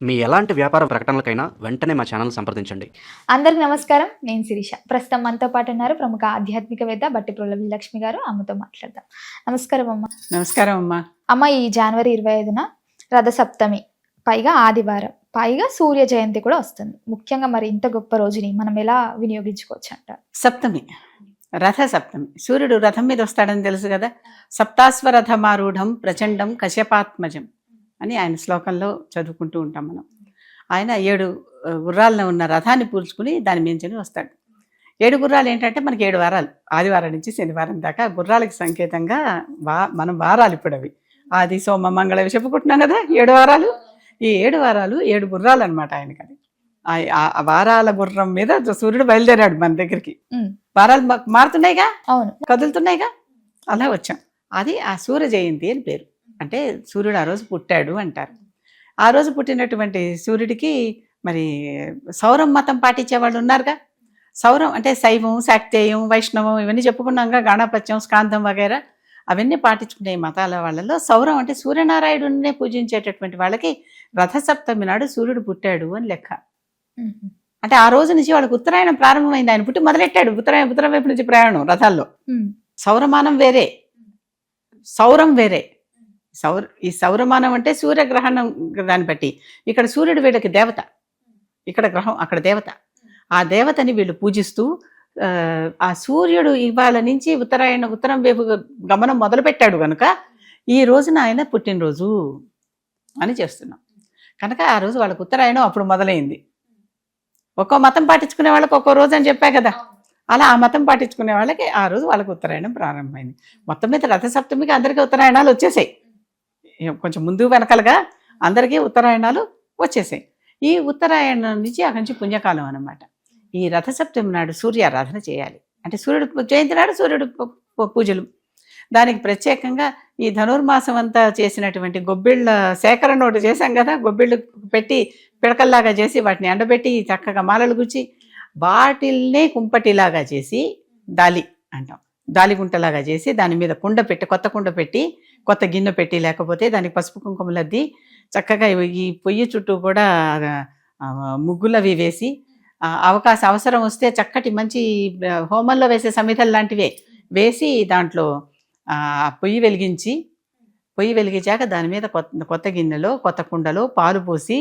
మీ ఎలాంటి వ్యాపార ప్రకటనలకైనా వెంటనే మా ఛానల్ సంప్రదించండి. అందరికి నమస్కారం. నేను శిరీష. ప్రస్తుతం మనతో పాటు ఉన్నారు ప్రముఖ ఆధ్యాత్మికవేత్త బట్టిప్రోల విజయలక్ష్మి గారు. అమ్మతో మాట్లాడదాం. నమస్కారం అమ్మ. నమస్కారం అమ్మా. అమ్మ, ఈ జనవరి 25న రథసప్తమి, పైగా ఆదివారం, పైగా సూర్య జయంతి కూడా వస్తుంది. ముఖ్యంగా మరి ఇంత గొప్ప రోజుని మనం ఎలా వినియోగించుకోవచ్చు అంటారు? సప్తమి, రథ సప్తమి. సూర్యుడు రథం మీద వస్తాడని తెలుసు కదా. సప్తాశ్వరథమారూఢం ప్రచండం కశ్యపాత్మజం అని ఆయన శ్లోకంలో చదువుకుంటూ ఉంటాం మనం. ఆయన 7 గుర్రాలను ఉన్న రథాన్ని పూల్చుకుని దాని మించుని వస్తాడు. 7 గుర్రాలు ఏంటంటే మనకి 7 వారాలు, ఆదివారం నుంచి శనివారం దాకా గుర్రాలకి సంకేతంగా మనం వారాలు ఇప్పుడు అవి ఆది సోమ మంగళ చెప్పుకుంటున్నాం కదా. 7 వారాలు, ఈ 7 వారాలు 7 గుర్రాలు అనమాట ఆయనకి. అది ఆ వారాల గుర్రం మీద సూర్యుడు బయలుదేరాడు మన దగ్గరికి. వారాలు మారుతున్నాయిగా, అవును, కదులుతున్నాయిగా, అలా వచ్చాం. అది ఆ సూర్య జయంతి అని పేరు. అంటే సూర్యుడు ఆ రోజు పుట్టాడు అంటారు. ఆ రోజు పుట్టినటువంటి సూర్యుడికి మరి సౌరం మతం పాటించే వాళ్ళు ఉన్నారుగా. సౌరం అంటే శైవం, శాక్తేయం, వైష్ణవం ఇవన్నీ చెప్పుకున్నాంగా, గాణాపత్యం, స్కాంతం వగైరా అవన్నీ పాటించుకునే మతాల వాళ్ళలో సౌరం అంటే సూర్యనారాయణుడినే పూజించేటటువంటి వాళ్ళకి రథసప్తమి నాడు సూర్యుడు పుట్టాడు అని లెక్క. అంటే ఆ రోజు నుంచి వాళ్ళకి ఉత్తరాయణం ప్రారంభమైంది. ఆయన పుట్టి మొదలెట్టాడు ఉత్తరం వైపు నుంచి ప్రయాణం రథాల్లో. సౌరమానం వేరే, సౌరం వేరే. ఈ సౌరమానం అంటే సూర్యగ్రహణం, దాన్ని బట్టి ఇక్కడ సూర్యుడు వీళ్ళకి దేవత, ఇక్కడ గ్రహం అక్కడ దేవత. ఆ దేవతని వీళ్ళు పూజిస్తూ ఆ సూర్యుడు ఇవాళ నుంచి ఉత్తరం వైపు గమనం మొదలుపెట్టాడు కనుక ఈ రోజున ఆయన పుట్టినరోజు అని చేస్తున్నాం. కనుక ఆ రోజు వాళ్ళకి ఉత్తరాయణం అప్పుడు మొదలైంది. ఒక్కో మతం పాటించుకునే వాళ్ళకి ఒక్కో రోజు అని చెప్పా కదా. అలా ఆ మతం పాటించుకునే వాళ్ళకి ఆ రోజు వాళ్ళకి ఉత్తరాయణం ప్రారంభమైంది. మొత్తం మీద రథసప్తమికి అందరికీ ఉత్తరాయణాలు వచ్చేసాయి. కొంచెం ముందు వెనకాలగా అందరికీ ఉత్తరాయణాలు వచ్చేసాయి. ఈ ఉత్తరాయణం నుంచి అక్కడి నుంచి పుణ్యకాలం అన్నమాట. ఈ రథసప్తమి నాడు సూర్యారాధన చేయాలి. అంటే సూర్యుడు జయంతి నాడు సూర్యుడు పూజలు. దానికి ప్రత్యేకంగా ఈ ధనుర్మాసం అంతా చేసినటువంటి గొబ్బిళ్ళ సేకరణ ఒకటి చేశాం కదా. గొబ్బిళ్ళు పెట్టి పిడకల్లాగా చేసి వాటిని ఎండబెట్టి చక్కగా మాలలు గుచ్చి వాటిల్నే కుంపటిలాగా చేసి దాలి అంటాం, దాలిగుంటలాగా చేసి దాని మీద కుండ పెట్టి, కొత్త కుండ పెట్టి, కొత్త గిన్నె పెట్టి, లేకపోతే దానికి పసుపు కుంకుమలద్ది చక్కగా ఈ పొయ్యి చుట్టూ కూడా ముగ్గులవి వేసి, అవసరం వస్తే చక్కటి మంచి హోమంలో వేసే సమిధలు లాంటివే వేసి దాంట్లో పొయ్యి వెలిగించాక దాని మీద కొత్త గిన్నెలో, కొత్త కుండలో పాలు పోసి,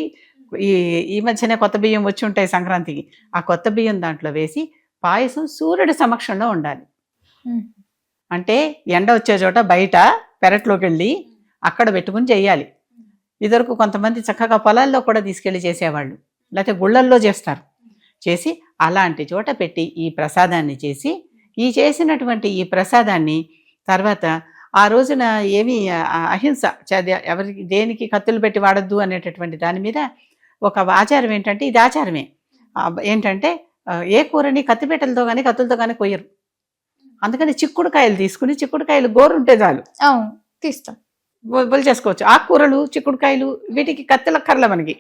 ఈ మధ్యనే కొత్త బియ్యం వచ్చి ఉంటాయి సంక్రాంతికి, ఆ కొత్త బియ్యం దాంట్లో వేసి పాయసం సూర్యుడి సమక్షంలో ఉండాలి. అంటే ఎండ వచ్చే చోట బయట పెరట్లోకి వెళ్ళి అక్కడ పెట్టుకుని చేయాలి. ఇదివరకు కొంతమంది చక్కగా పొలాల్లో కూడా తీసుకెళ్ళి చేసేవాళ్ళు, లేకపోతే గుళ్ళల్లో చేసి అలాంటి చోట పెట్టి ఈ ప్రసాదాన్ని చేసి, ఈ చేసినటువంటి ఈ ప్రసాదాన్ని తర్వాత ఆ రోజున ఏమీ అహింస, ఎవరికి దేనికి కత్తులు పెట్టి వాడద్దు అనేటటువంటి దాని మీద ఒక ఆచారం ఏంటంటే, ఇది ఆచారమే ఏంటంటే, ఏ కూరని కత్తిపేటలతో కానీ కత్తులతో కానీ కొయ్యరు. అందుకని చిక్కుడుకాయలు తీసుకుని, చిక్కుడుకాయలు గోరు ఉంటే చాలు తీస్తాం, బొలు చేసుకోవచ్చు. ఆకుకూరలు, చిక్కుడుకాయలు వీటికి కత్తుల కర్ల మనకి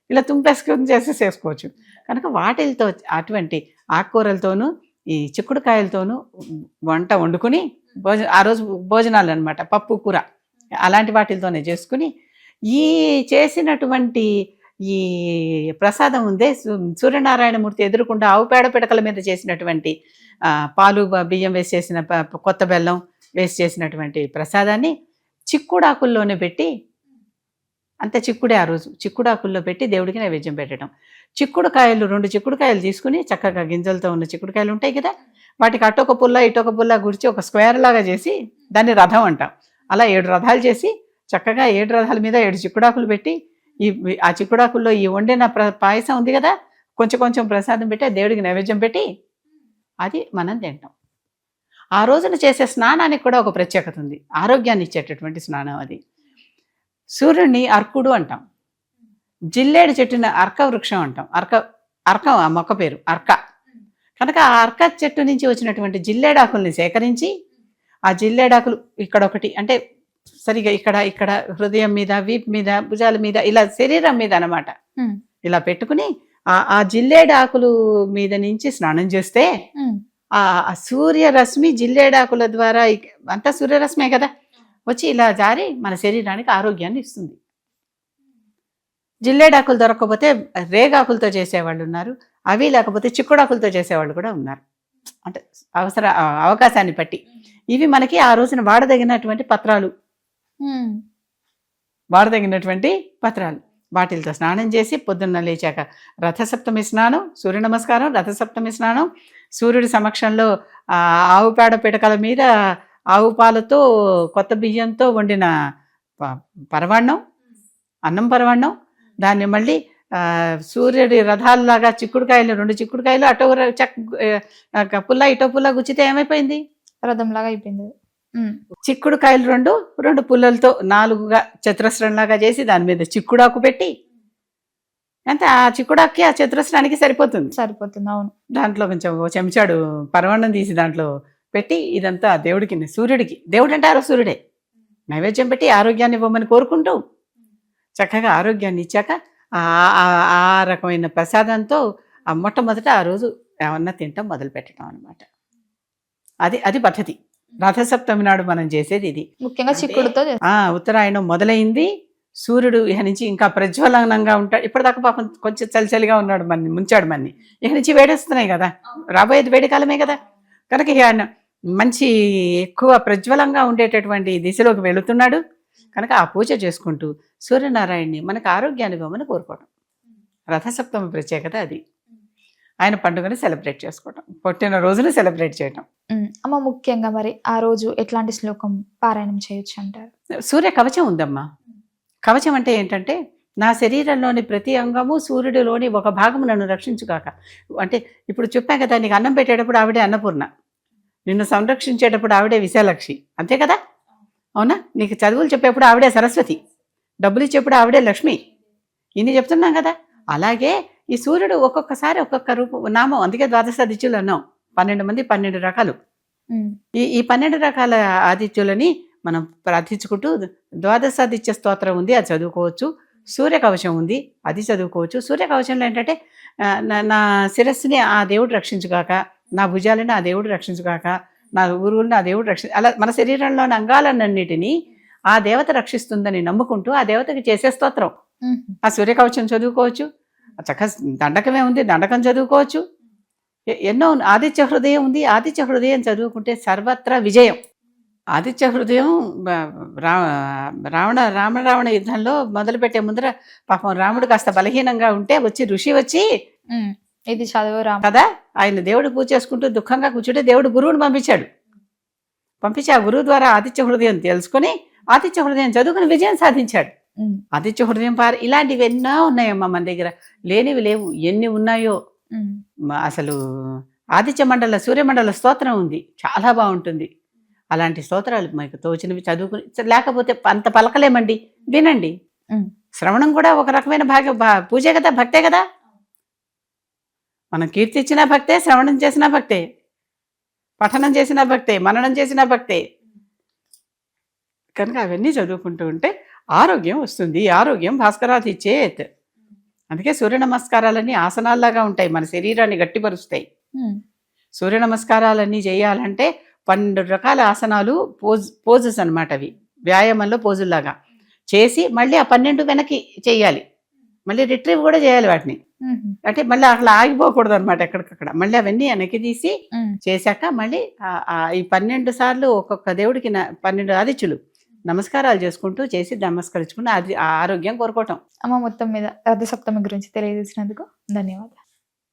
ఇలా తుంపేసుకొని చేసేసుకోవచ్చు. కనుక వాటితో అటువంటి ఆకుకూరలతోనూ ఈ చిక్కుడుకాయలతోనూ వంట వండుకుని ఆ రోజు భోజనాలు అనమాట, పప్పు కూర అలాంటి వాటితోనే చేసుకుని ఈ చేసినటువంటి ఈ ప్రసాదం ఉందే, సూర్యనారాయణమూర్తి ఎదురుకుండా ఆవు పేడ పిడకల మీద చేసినటువంటి పాలు బియ్యం వేసి చేసిన కొత్త బెల్లం వేసి చేసినటువంటి ప్రసాదాన్ని చిక్కుడాకుల్లోనే పెట్టి, అంత చిక్కుడే ఆ రోజు చిక్కుడాకుల్లో పెట్టి దేవుడికి నైవేద్యం పెట్టడం. చిక్కుడుకాయలు 2 చిక్కుడుకాయలు తీసుకుని, చక్కగా గింజలతో ఉన్న చిక్కుడుకాయలు ఉంటాయి కదా, వాటికి అటొక పుల్ల ఇటొక పుల్ల గుడిచి ఒక స్క్వేర్ లాగా చేసి దాన్ని రథం అంటాం. అలా 7 రథాలు చేసి చక్కగా 7 రథాల మీద 7 చిక్కుడాకులు పెట్టి, ఆ చిక్కుడాకుల్లో ఈ వండిన పాయసం ఉంది కదా, కొంచెం ప్రసాదం పెట్టి దేవుడికి నైవేద్యం పెట్టి అది మనం తింటాం. ఆ రోజున చేసే స్నానానికి కూడా ఒక ప్రత్యేకత ఉంది. ఆరోగ్యాన్ని ఇచ్చేటటువంటి స్నానం అది. సూర్యుడిని అర్కుడు అంటాం. జిల్లేడు చెట్టుని అర్క వృక్షం అంటాం. అర్కం ఆ మొక్క పేరు అర్క. కనుక ఆ అర్క చెట్టు నుంచి వచ్చినటువంటి జిల్లేడాకుల్ని సేకరించి, ఆ జిల్లేడాకులు ఇక్కడ ఒకటి అంటే సరిగా ఇక్కడ హృదయం మీద, వీపు మీద, భుజాల మీద, ఇలా శరీరం మీద అన్నమాట ఇలా పెట్టుకుని ఆ జిల్లేడాకులు మీద నుంచి స్నానం చేస్తే ఆ సూర్యరశ్మి జిల్లేడాకుల ద్వారా, అంతా సూర్యరశ్మే కదా, వచ్చి ఇలా జారి మన శరీరానికి ఆరోగ్యాన్ని ఇస్తుంది. జిల్లేడాకులు దొరకకపోతే రేగాకులతో చేసేవాళ్ళు ఉన్నారు, అవి లేకపోతే చిక్కుడాకులతో చేసేవాళ్ళు కూడా ఉన్నారు. అంటే అవకాశాన్ని బట్టి ఇవి మనకి ఆ రోజున వాడదగినటువంటి పత్రాలు, వాడదగినటువంటి పత్రాలు. వాటిలతో స్నానం చేసి పొద్దున్న లేచాక రథసప్తమి స్నానం, సూర్య నమస్కారం, రథసప్తమి స్నానం, సూర్యుడి సమక్షంలో ఆవు పేడ పిడకల మీద ఆవు పాలతో కొత్త బియ్యంతో వండిన పరవాన్నం, అన్నం పరవాన్నం, దాన్ని మళ్ళీ సూర్యుడి రథాలలాగా చిక్కుడుకాయలు, 2 చిక్కుడుకాయలు అటో పుల్ల ఇటో పుల్ల గుచ్చితే ఏమైపోయింది? రథంలాగా అయిపోయింది. చిక్కుడుకాయలు 2 పుల్లలతో 4గా చతురస్రంలాగా చేసి దాని మీద చిక్కుడాకు పెట్టి, అంటే ఆ చిక్కుడాకి ఆ చతురస్రానికి సరిపోతుంది. అవును. దాంట్లో కొంచెం చెంచాడు పరమాన్నం తీసి దాంట్లో పెట్టి ఇదంతా దేవుడికి, సూర్యుడికి, దేవుడు అంటే ఆ సూర్యుడే, నైవేద్యం పెట్టి ఆరోగ్యాన్ని ఇవ్వమని కోరుకుంటూ చక్కగా ఆరోగ్యాన్ని ఇచ్చాక ఆ రకమైన ప్రసాదంతో మొట్టమొదట ఆ రోజు ఏమన్నా తింటాం మొదలు పెట్టడం అనమాట. అది పద్ధతి. రథసప్తమి నాడు మనం చేసేది ఇది. ముఖ్యంగా చిక్కుడుతో ఉత్తరాయణం మొదలైంది. సూర్యుడు ఇక నుంచి ఇంకా ప్రజ్వలనంగా ఉంటాడు. ఇప్పటిదాకా పాపం కొంచెం చలిచలిగా ఉన్నాడు, ముంచాడు మన్ని. ఇక నుంచి వేడేస్తున్నాయి కదా, రాబోయేది వేడికాలమే కదా, కనుక ఇక మంచి ఎక్కువ ప్రజ్వలంగా ఉండేటటువంటి దిశలోకి వెళుతున్నాడు. కనుక ఆ పూజ చేసుకుంటూ సూర్యనారాయణని మనకు ఆరోగ్యాన్ని ఇవ్వమని కోరుకోవడం రథసప్తమి ప్రత్యేకత. అది ఆయన పండుగను సెలబ్రేట్ చేసుకోవటం, పుట్టిన రోజును సెలబ్రేట్ చేయటం. అమ్మ, ముఖ్యంగా మరి ఆ రోజు ఎట్లాంటి శ్లోకం పారాయణం చేయొచ్చు అంటారు? సూర్య కవచం ఉందమ్మా. కవచం అంటే ఏంటంటే, నా శరీరంలోని ప్రతి అంగము సూర్యుడిలోని ఒక భాగము నన్ను రక్షించుగాక. అంటే ఇప్పుడు చెప్పాం కదా, నీకు అన్నం పెట్టేటప్పుడు ఆవిడే అన్నపూర్ణ, నిన్ను సంరక్షించేటప్పుడు ఆవిడే విశాలక్షి, అంతే కదా, అవునా? నీకు చదువులు చెప్పేప్పుడు ఆవిడే సరస్వతి, డబ్బులు ఇచ్చేప్పుడు ఆవిడే లక్ష్మి, ఇన్ని చెప్తున్నాం కదా. అలాగే ఈ సూర్యుడు ఒక్కొక్కసారి ఒక్కొక్క నామం, అందుకే ద్వాదశాదిత్యులు అన్నాం. 12 మంది 12 రకాలు. ఈ 12 రకాల ఆదిత్యులని మనం ప్రార్థించుకుంటూ ద్వాదశాదిత్య స్తోత్రం ఉంది, అది చదువుకోవచ్చు. సూర్య కవచం ఉంది, అది చదువుకోవచ్చు. సూర్య కవచంలో ఏంటంటే, నా శిరస్సుని ఆ దేవుడు రక్షించుగాక, నా భుజాలని ఆ దేవుడు రక్షించుగాక, నా ఊరువులను ఆ దేవుడు అలా మన శరీరంలోని అంగాలన్నిటినీ ఆ దేవత రక్షిస్తుందని నమ్ముకుంటూ ఆ దేవతకి చేసే స్తోత్రం. ఆ సూర్య కవచం చదువుకోవచ్చు. చక్కగా దండకమే ఉంది, దండకం చదువుకోవచ్చు. ఎన్నో. ఆదిత్య హృదయం ఉంది, ఆదిత్య హృదయం చదువుకుంటే సర్వత్రా విజయం. ఆదిత్య హృదయం రావణ యుద్ధంలో మొదలుపెట్టే ముందర పాపం రాముడు కాస్త బలహీనంగా ఉంటే ఋషి వచ్చి ఇది చదువు కదా, ఆయన దేవుడు పూజ చేసుకుంటూ దుఃఖంగా కూర్చుంటే దేవుడు గురువుని పంపించి ఆ గురువు ద్వారా ఆదిత్య హృదయం తెలుసుకుని ఆదిత్య హృదయం చదువుకుని విజయం సాధించాడు. ఆదిత్య హృదయం ఇలాంటివి ఎన్నో ఉన్నాయమ్మా మన దగ్గర, లేనివి లేవు, ఎన్ని ఉన్నాయో. అసలు ఆదిత్య మండల సూర్యమండల స్తోత్రం ఉంది, చాలా బాగుంటుంది. అలాంటి స్తోత్రాలు మీకు తోచినవి చదువుకుని, లేకపోతే అంత పలకలేమండి, వినండి. శ్రవణం కూడా ఒక రకమైన పూజే కదా, భక్తే కదా. మనం కీర్తిచ్చినా భక్తే, శ్రవణం చేసినా భక్తే, పఠనం చేసినా భక్తే, మననం చేసినా భక్తే. కనుక అవన్నీ చదువుకుంటూ ఉంటే ఆరోగ్యం వస్తుంది. ఆరోగ్యం భాస్కరాది ఇచ్చేత్. అందుకే సూర్య నమస్కారాలన్నీ ఆసనాల్లాగా ఉంటాయి, మన శరీరాన్ని గట్టిపరుస్తాయి. సూర్య నమస్కారాలన్నీ చేయాలంటే 12 రకాల ఆసనాలు, పోజెస్ అనమాట. అవి వ్యాయామంలో పోజుల్లాగా చేసి మళ్ళీ ఆ 12 వెనక్కి చేయాలి, మళ్ళీ రిట్రీవ్ కూడా చేయాలి వాటిని. అంటే మళ్ళీ అట్లా ఆగిపోకూడదు అనమాట, ఎక్కడికక్కడ మళ్ళీ అవన్నీ వెనక్కి తీసి చేశాక మళ్ళీ ఈ 12 సార్లు ఒక్కొక్క దేవుడికి 12 ఆదిత్యులు నమస్కారాలు చేసుకుంటూ చేసి నమస్కరించుకుంటూ అది ఆరోగ్యం కోరుకోవటం. అమ్మ, మొత్తం మీద రథసప్తమి గురించి తెలియజేసినందుకు ధన్యవాదాలు.